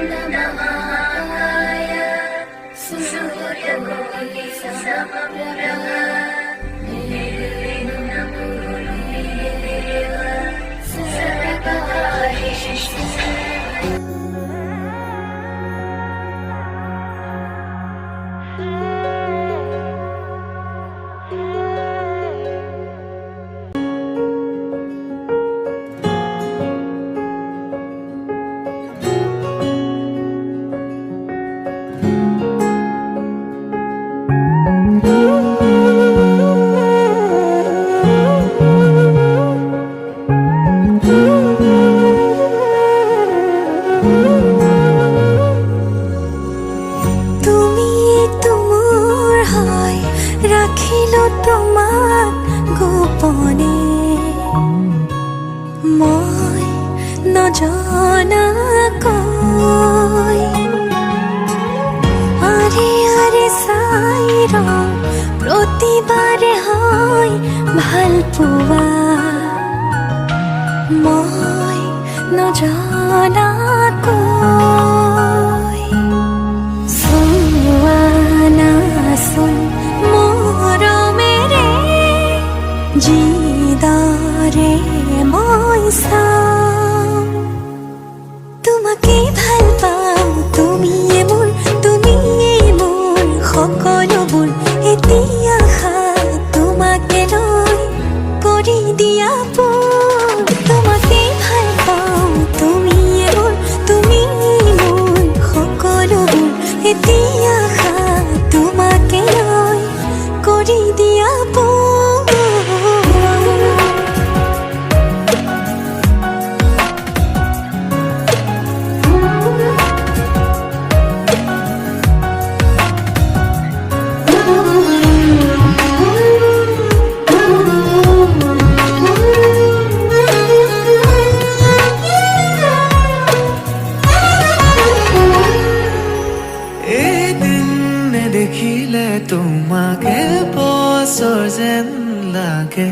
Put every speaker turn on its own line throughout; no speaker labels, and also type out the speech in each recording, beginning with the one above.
नमः सूर्यकोटिसमप्रभा निर्विघ्नकुरुदेव सर्वकार्येषु प्रतिबारे হয় ভাল পোৱা মই নজনাকৈ চোৱা নাচোন মৰমেৰে যিদৰে মই চাওঁ তোমাকে ভাল পাওঁ তুমিয়ে মোৰ সকলোবোৰ এতিয়া তোমাকে লৈ কৰি দিয়া তোমাকে ভাল পাওঁ তুমিয়ে মোৰ সকলোবোৰ এতিয়া তোমাকে লৈ কৰি দিয়া
দেখিলে তোমাকে বছৰ যেন লাগে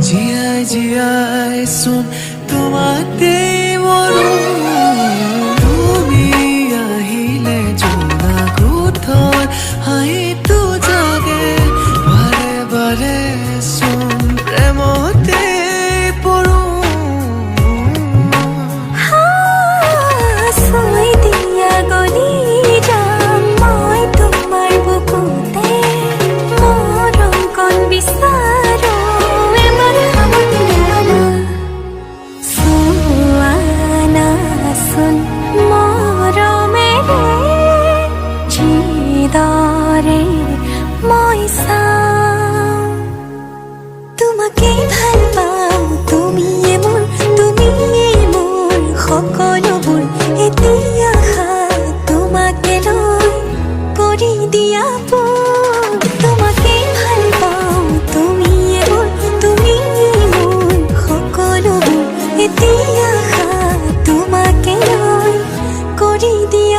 জীয়াই জীয়াই চোন তোমাতে মৰো তুমি আহিলে জোনা কোঠৰ হাঁহিটো জাগে বাৰে বাৰে চোন প্ৰেমতে পৰো তোমাকে ভাল পাওঁ তুমিয়ে মোৰ সকলোবোৰ এতিয়া তোমাকে লৈ কৰি দিয়া তোমাকে ভাল পাওঁ তুমিয়ে মোৰ সকলোবোৰ এতিয়া তোমাকে লৈ কৰি দিয়া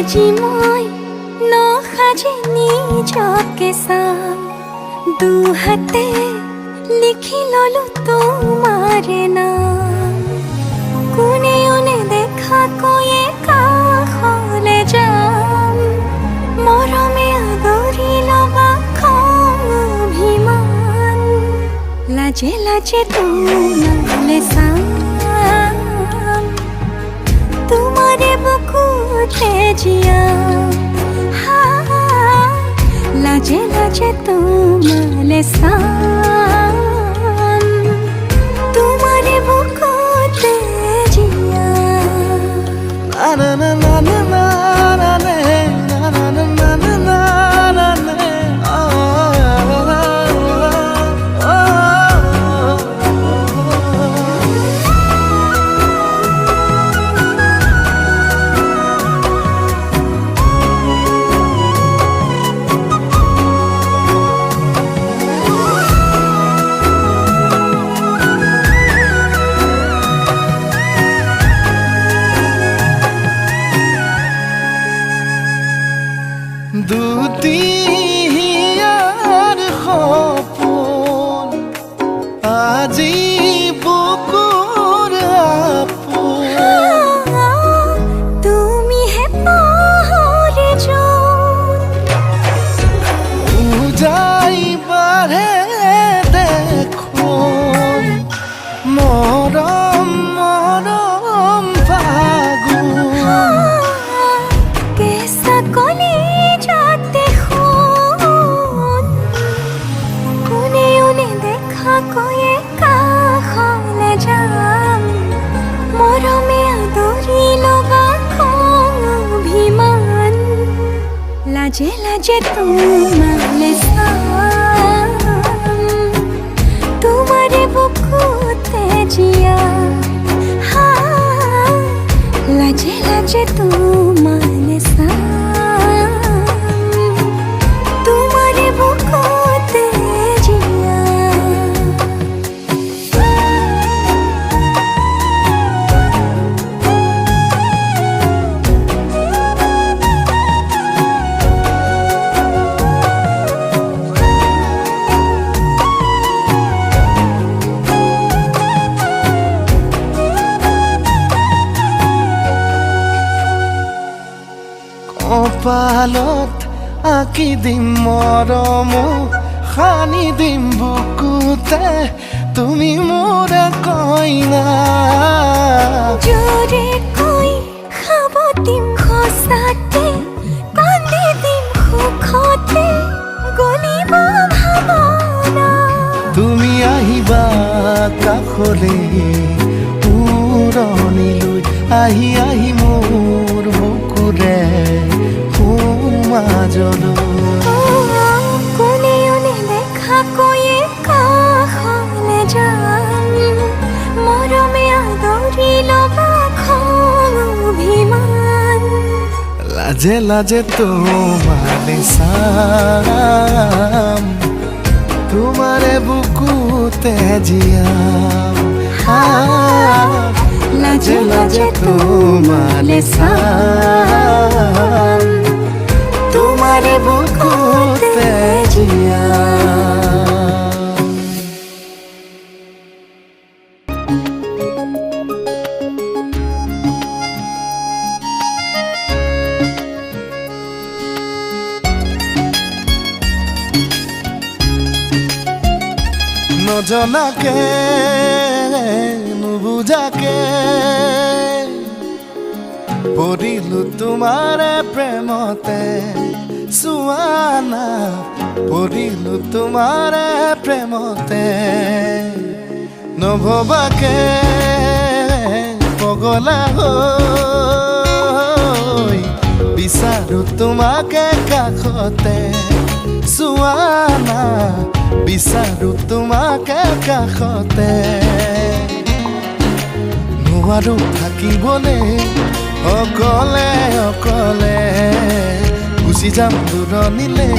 আজি মই নসাজি নিজকে চাম দুহাতে লিখি ললো তোমাৰে নাম কোনেও নেদেখাকৈয়ে কাষলে যাম মৰমে আদৰি ল'বা খং অভিমান লাজে লাজে তোমালে চাম জিয়া লাজে লাজে তোমালে চাম তোমাৰে বুকুতে জিয়া
na na na na na na na na na na na na na দুটিয়াৰ সপোন আজি বুকুৰ আপোন
তুমিহে পাহৰি যোন
উজাই বাঢ়ে দেখোন মৰম মৰম ফাগুন
কেঁচা কলিজাতে সোণ কোনেও নেদেখাকৈয়ে কাষলে যাম মৰমে আদৰি ল'বা অভিমান লাজে লাজে তোমালে চাম তোমাৰে বুকুতে জিয়া লাজে লাজে তোমালে চাম তোমাৰে বুকুতে জিয়া
কপালত আঁকি দিম মৰম সানি দিম বুকুতে তুমি মোৰ কইনা
জোৰে কৈ খাব দিম সঁচাতে কান্দি দিম সুখতে গলিব ভাৱনা
তুমি আহিবা কাষলে উৰণিলৈ আহি আহি মোৰ বুকুৰে সোমাজলৈ
কোনেও নেদেখাকৈয়ে কাষলে যাম মৰমে আদৰি ল'বা অভিমান
লাজে লাজে তোমালে চাম তোমাৰে বুকুতে জিয়াম লাজে লাজে তোমালে চাম তোমাৰে বুকুতে জিয়াম নজনাকে নুবুজাকে পৰিলো তোমাৰে প্ৰেমতে চুৱানা পৰিলো তোমাৰে প্ৰেমতে নভবাকে পগলা হৈ বিচাৰো তোমাকে কাষতে চুৱানা বিচাৰো তোমাকে কাষতে নোৱাৰো থাকিবলে অকলে অকলে গুচি যাম দূৰণিলে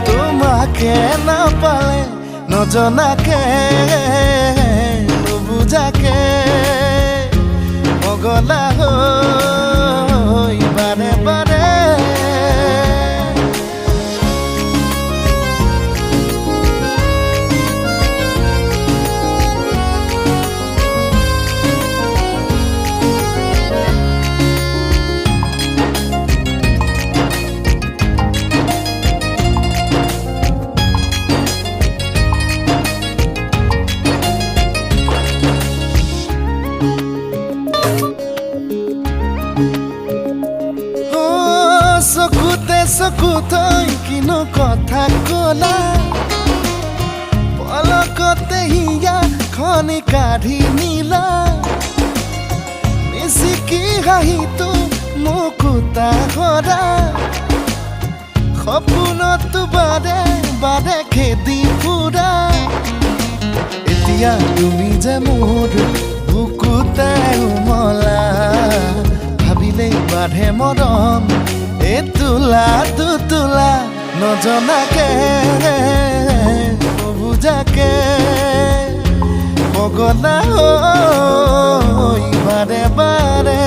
তোমাকে নাপালে নজনাকে নুবুজাকে পগলা হৈ বাৰে বাৰে চকু থৈ কিনো কথা কলা পলকতে হিয়া খনি কাঢ়ি নিলা মিচিকি হাঁহিটো মুকুতা কৰা সপোনতো বাদে বাদে খেদি ফুৰা এতিয়া তুমি যে মোৰ বুকুতাই উমলা ভাবিলেই বাঢ়ে মৰম এতোলা দুতোলা নজনাকে নুবুজাকে পগলা হৈ বাৰে বাৰে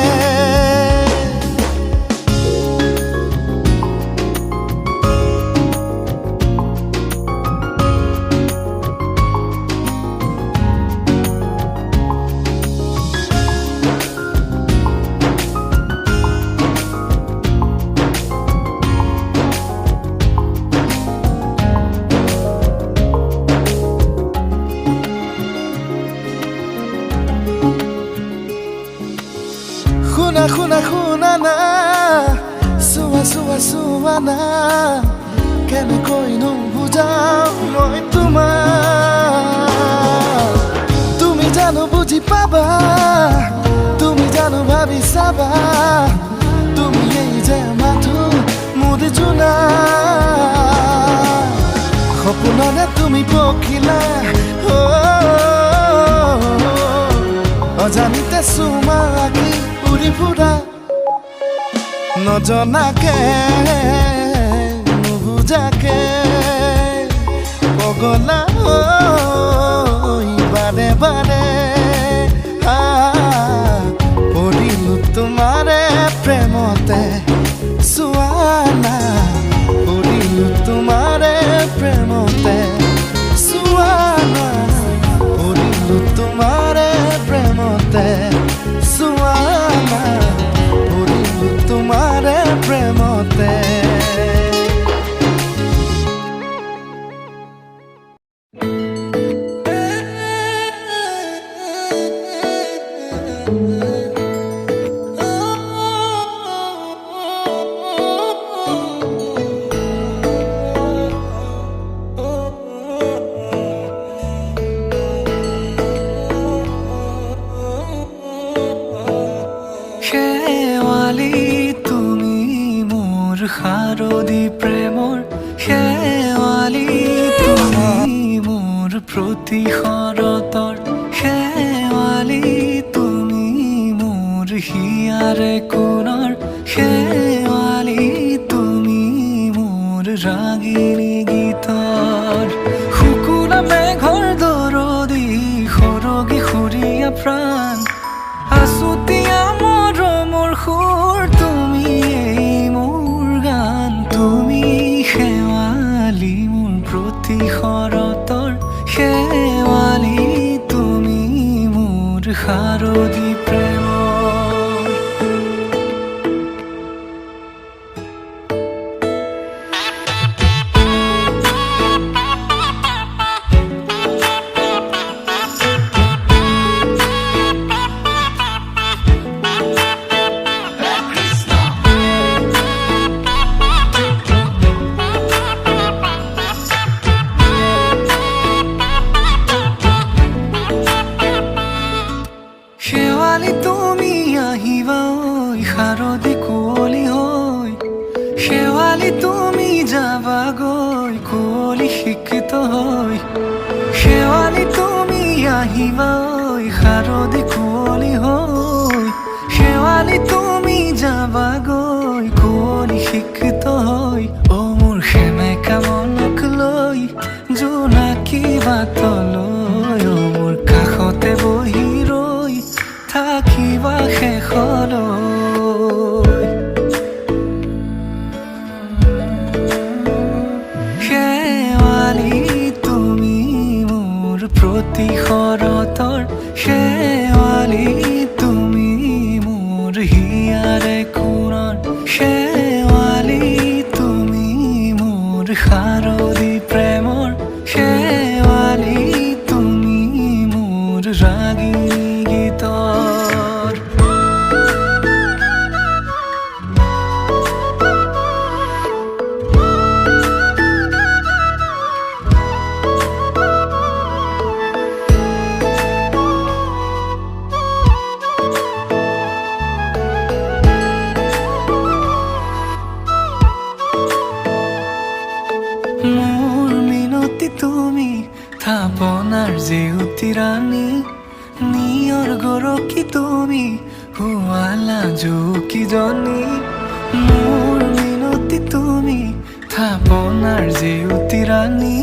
শুনা না চোৱা না কেনেকৈনো বুজাও মই তোমাক তুমি জানো বুজি পাবা তুমি জানো ভাবি চাবা তুমি এই যে মাথো মোৰ জোনা সপোনতে তুমি পখিলা অজানিতে চুমা আঁকি উৰি ফুৰা নজনাকে নুবুজাকে পগলা হৈ বাৰে বাৰে পৰিলো তোমাৰে প্ৰেমতে চোৱা না পৰিলো তোমাৰে প্ৰেমতে চোৱা না পৰিলো তোমাৰে প্ৰেমতে চোৱা না পৰিলো তোমাৰে প্ৰেমতে
শাৰদী প্ৰেমৰ শেৱালি তুমি মোৰ প্ৰতি শৰতৰ শেৱালি তুমি মোৰ হিয়াৰে কোণৰ শেৱালি তুমি মোৰ ৰাগিনী গীতৰ শুকুলা মেঘৰ দৰদি সৰগী সুৰীয়া প্ৰাণ আছুতীয়া মৰমৰ সুৰ তুমি তুমি শেৱালি মোৰ প্ৰতি শৰতৰ শেৱালি তুমি মোৰ শাৰদী প্ৰেমৰ শেৱালি তুমি আহিবা ঐ শাৰদী কুঁৱলী হৈ শেৱালি তুমি যাবাগৈ কুঁৱলী শিক্ষিত হৈ শেৱালি তুমি আহিবা ঐ শাৰদী কুঁৱলী হৈ শেৱালি তুমি যাবাগৈ কুঁৱলী শিক্ষিত হৈ অ মোৰ সেমেকা মনক লৈ জোনাকী বাটলৈ অ মোৰ কাষতে বহি থাকিবা শেষলৈ শেৱালি তুমি মোৰ প্ৰতি শৰতৰ শেৱালি তুমি মোৰ হিয়াৰে কোণৰ শেৱালি তুমি মোৰ শাৰদী প্ৰেমৰ শেৱালি তুমি মোৰ ৰাগিনী গীতৰ কি তুমি হুৱালা জুকি জনী মোৰ মিনতি তুমি থাপনাৰ জেউতি ৰাণী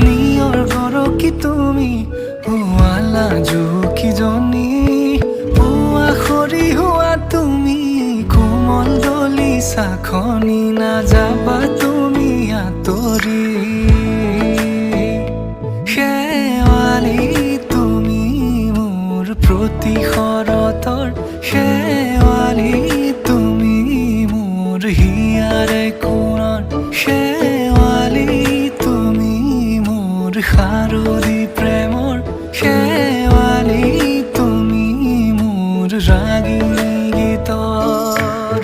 নিয়ৰ গৰকি তুমি হুৱালা জুকি জনী পুৱা খৰি হোৱা তুমি কোমল দলি চাখনি নাযাবা তুমি আঁতৰি শেৱালি তুমি মোৰ প্ৰতি শৰতৰ শেৱালি তুমি মোৰ হিয়াৰে কোণৰ শেৱালি তুমি মোৰ শাৰদী প্ৰেমৰ শেৱালি তুমি মোৰ ৰাগিনী গীতৰ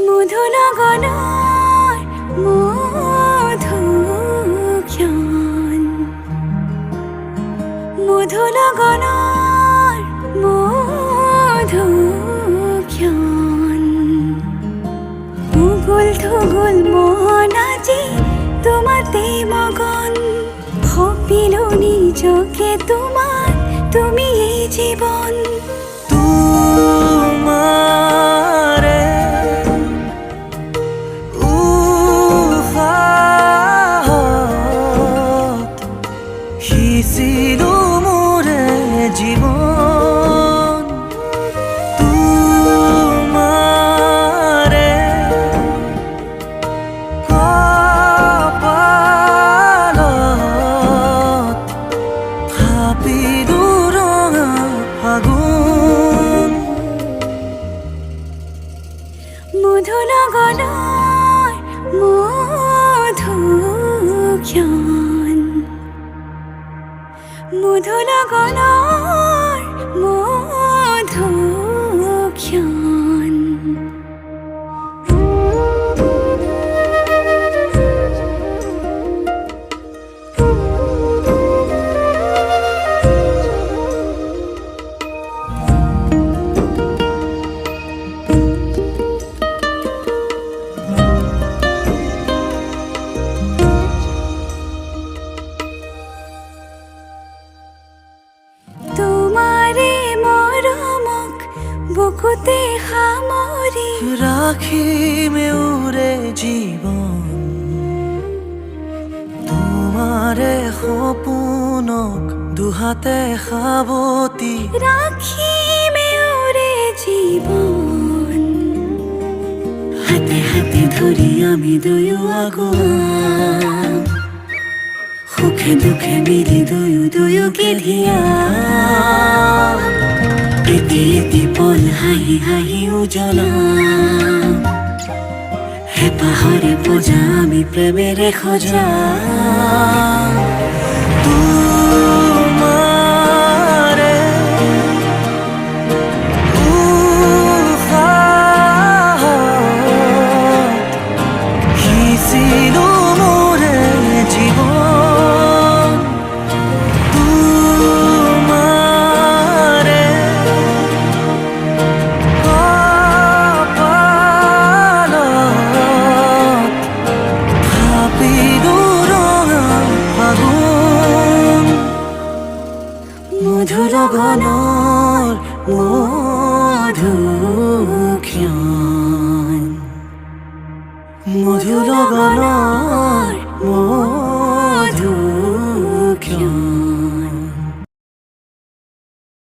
মধুনগনৰ মধুক্ষণ মধুনগনৰ মধুক্ষণ উগুল থুগুল মন আজি তোমাতে মগন ভাবিলো নিজকে তোমাৰ তুমি এই জীৱন
তোমাৰে সিঁচিলো মোৰে জীৱন তোমাৰে কপালত থাপিলো ৰঙা ফাগুন
মধুনগৰৰ মধুক্ষণ মধুনগৰৰ মধুক্ষণ তোমাৰে মৰমক বুকুতে সামৰি
ৰাখিমে উৰে জীৱন তোমাৰে সপোনক দুহাতে সাৱতি
ৰাখিমে উৰে জীৱন হাতে হাতে ধৰি আমি দুয়ো আগুৱাম সুখে দুখে মিলি দুয়োকে ধিয়া এটি এটি পল হাঁহি হাঁহি উজ্বলাম হেঁপাহৰে পূজা আমি প্ৰেমেৰে সজাম
তোমাৰে উশাহত সিঁচিলো মোৰে জীৱন তোমাৰে কপালত থাপিলো ৰঙা ফাগুন
মধুনগৰৰ মধুক্ষণ মধুনগৰৰ